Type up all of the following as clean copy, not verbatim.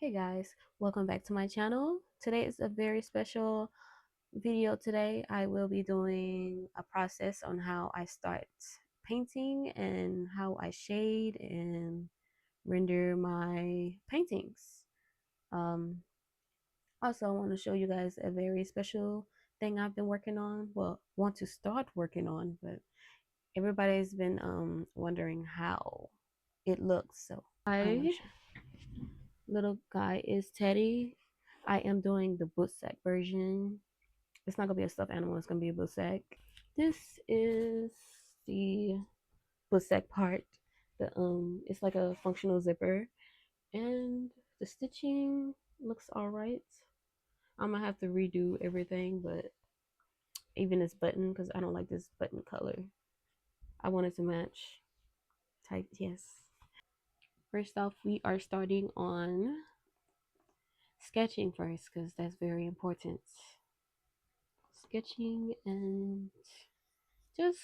Hey guys, welcome back to my channel. Today is a very special video. Today I will be doing a process on how I start painting and how I shade and render my paintings. Um, Also, I want to show you guys a very special thing I've been working on. Well, want to start working on, but everybody's been wondering how it looks. So I want to show. Little guy is Teddy. I am doing the Bootsack version. It's not gonna be a stuffed animal, it's gonna be a Bootsack. This is the Bootsack part. It's like a functional zipper, and the stitching looks alright. I'm gonna have to redo everything, but even this button, because I don't like this button color. I want it to match. Type yes. First off, we are starting on sketching first, because that's very important. Sketching and just,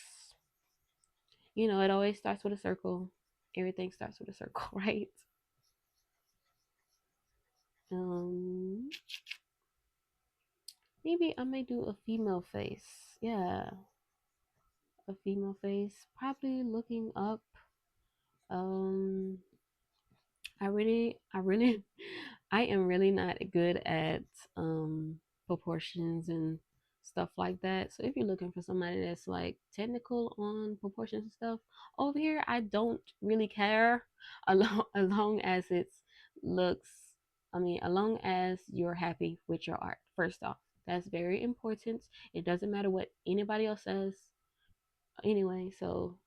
it always starts with a circle. Everything starts with a circle, right? Um, Maybe I may do a female face. Yeah, a female face. Probably looking up. Um, I really, I am really not good at proportions and stuff like that. So if you're looking for somebody that's like technical on proportions and stuff, over here I don't really care as long as it looks. As long as you're happy with your art. First off, that's very important. It doesn't matter what anybody else says anyway. So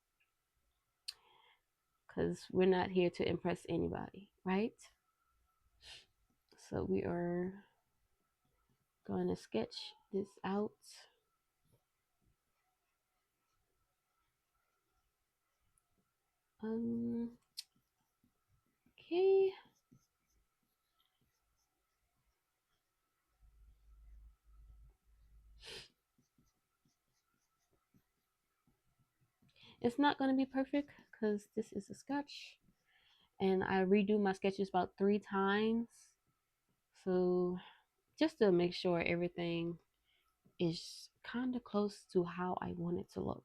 because we're not here to impress anybody, right? So we are going to sketch this out. Um, okay. It's not going to be perfect because this is a sketch and I redo my sketches about 3 times. So just to make sure everything is kind of close to how I want it to look.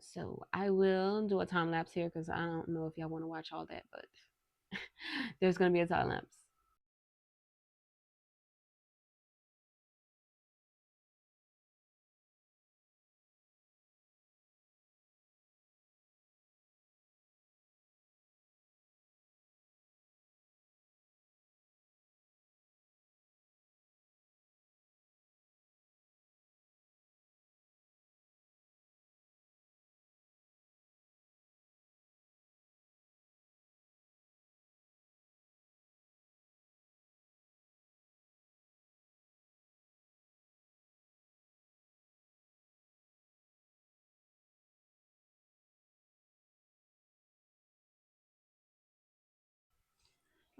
So I will do a time lapse here because I don't know if y'all want to watch all that, but there's going to be a time lapse.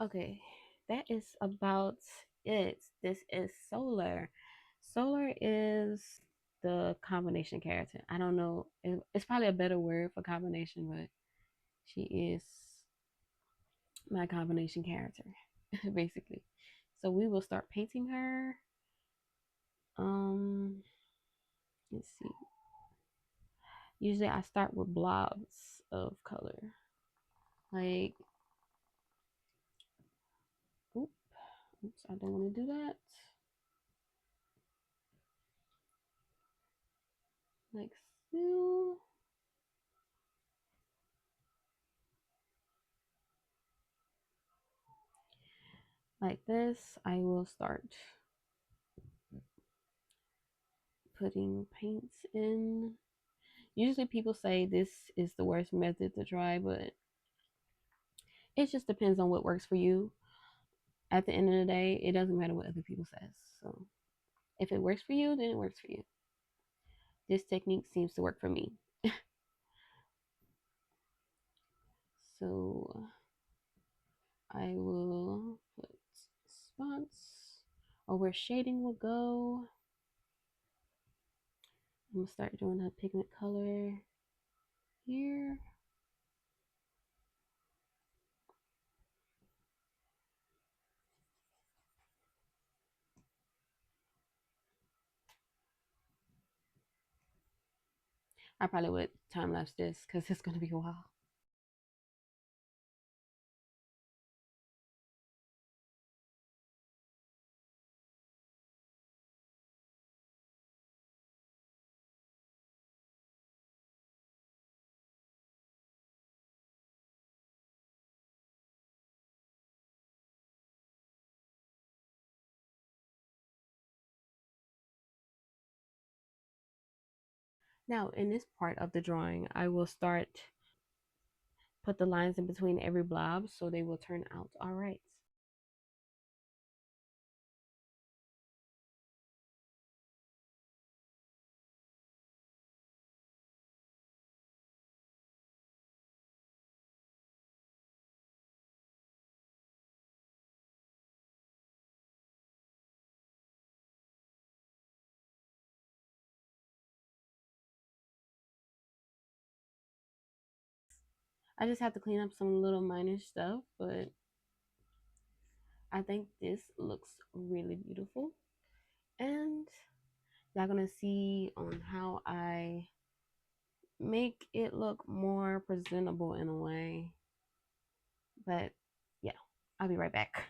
Okay, that is about it. This is Solar. Solar is the combination character. I don't know. It's probably a better word for combination, but she is my combination character, basically. So we will start painting her. Um, let's see. Usually I start with blobs of color. Like, oops, I don't want to do that. Like so. Like this, I will start putting paints in. Usually people say this is the worst method to try, but it just depends on what works for you. At the end of the day, it doesn't matter what other people says. So if it works for you, then it works for you. This technique seems to work for me. So I will put spots or where shading will go. I'm gonna start doing a pigment color here. I probably would time lapse this because it's gonna be a while. Now, in this part of the drawing, I will put the lines in between every blob so they will turn out all right. I just have to clean up some little minor stuff, but I think this looks really beautiful. And y'all gonna see on how I make it look more presentable in a way. But yeah, I'll be right back.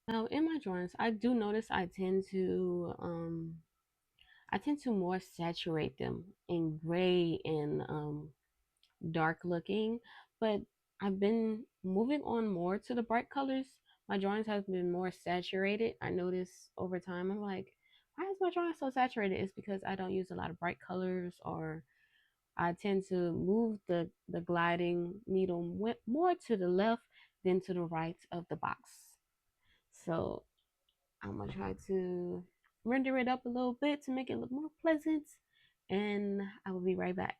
Now in my drawings, I do notice I tend to more saturate them in gray and dark looking, but I've been moving on more to the bright colors. My drawings have been more saturated. I notice over time, I'm like, why is my drawing so saturated? It's because I don't use a lot of bright colors, or I tend to move the gliding needle more to the left than to the right of the box. So I'm gonna try to render it up a little bit to make it look more pleasant, and I will be right back.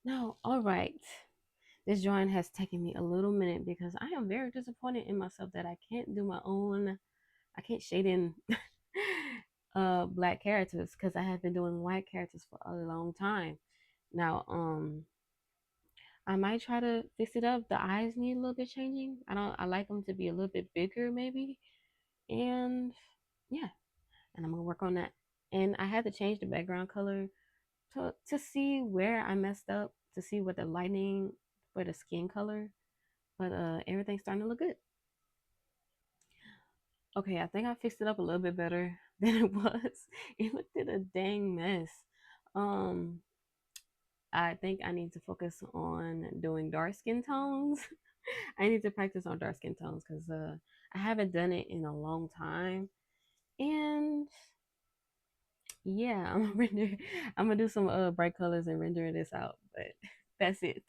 Now, all right. This drawing has taken me a little minute because I am very disappointed in myself that I can't do my own. I can't shade in black characters because I have been doing white characters for a long time. Now, I might try to fix it up. The eyes need a little bit changing. I like them to be a little bit bigger maybe. And yeah, and I'm gonna work on that. And I had to change the background color to see where I messed up, to see what the lighting for the skin color. But everything's starting to look good. Okay, I think I fixed it up a little bit better than it was. It looked at a dang mess. Um, I think I need to focus on doing dark skin tones. I need to practice on dark skin tones because I haven't done it in a long time. And yeah, I'm gonna render. I'm gonna do some bright colors and render this out. But that's it.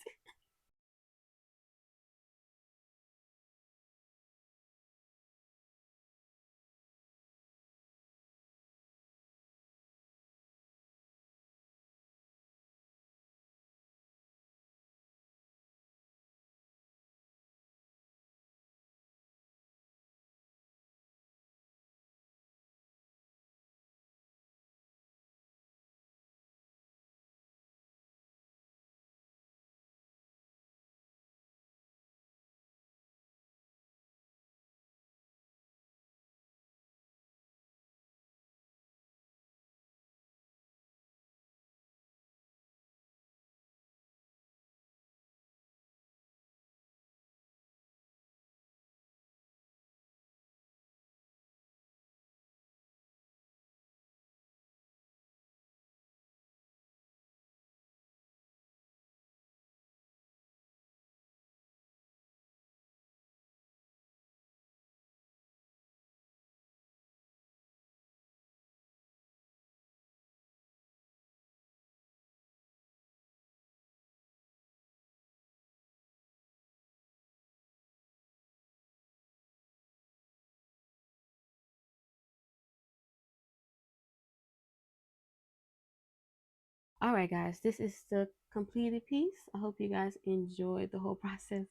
All right, guys, this is the completed piece. I hope you guys enjoyed the whole process.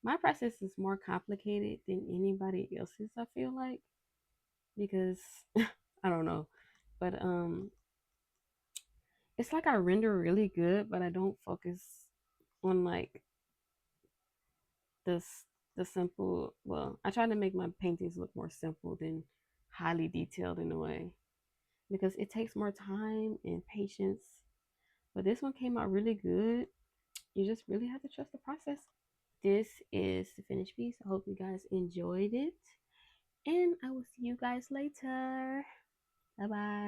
My process is more complicated than anybody else's, I feel like, because I don't know. But it's like I render really good, but I don't focus on like this the simple, well, I try to make my paintings look more simple than highly detailed in a way because it takes more time and patience. But this one came out really good. You just really have to trust the process. This is the finished piece. I hope you guys enjoyed it. And I will see you guys later. Bye bye.